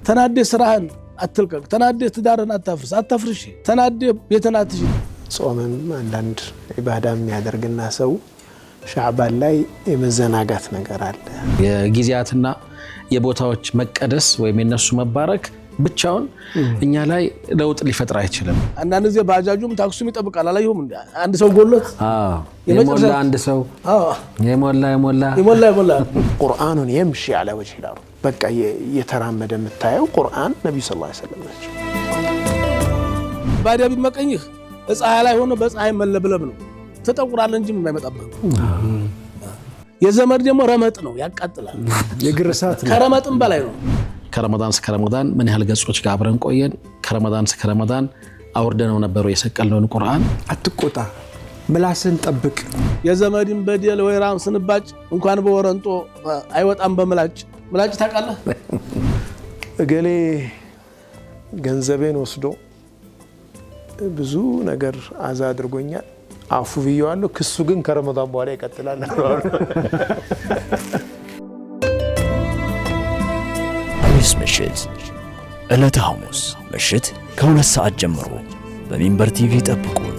ተናደ ስራህን አትልቀቅ ተናደ ትዳርን አታፍርሽ ተናደ ቤተን አትሽ ጾምም አንዳንድ ኢባዳም ያደርግና ሰው ሻዕባን ላይ የመዘናጋት ነገር አለ የጊዜያትና የቦታዎች መቀደስ ወይም የነሱ መባረክ ብቻውን እኛ ላይ ለውጥ ሊፈጥር አይችልም አንዳንድ ጊዜ ባጃጁም ታክሲም ይጠብቃል አላየሁም አንድ ሰው ጎሎት የሞላ አንድ ሰው የሞላ ቁርአኑን يمشي على وجه الارض በቃ የተራመደ የምታየው ቁርአን ነብዩ ሰለላሁ ዐለይሂ ወሰለም ናቸው ባዲያ ቢመቀኝህ ፀሐይ ላይ ሆነ በፀሐይ መለብለብ ነው ተጠቁራለ እንጂ የማይመጣበት የዘመድ ደግሞ ረመጥ ነው ያቃጥላል የግርሳት ከረመጥም በላይ ነው ከረመዳን እስከ ረመዳን ምን ያህል ገጾች ጋር አብረን ቆየን ከረመዳን እስከ ረመዳን አውርደነው ነበር የሰቀልነውን ቁርአን አትቆጣ ምላስን ጠብቅ የዘመድን በደል ወይራን ስንባጭ እንኳን በወረንጦ አይወጣም በምላጭ ታቃለህ እገሌ ገንዘቤን ወስዶ ብዙ ነገር አዛ አድርጎኛል አፉ ብየዋለሁ ክሱ ግን ከረመዳን በኋላ ይቀጥላል ምሽት ዕለተ ሐሙስ ምሽት ከ2 ሰዓት ጀምሮ በሚንበር ቲቪ ጠብቁን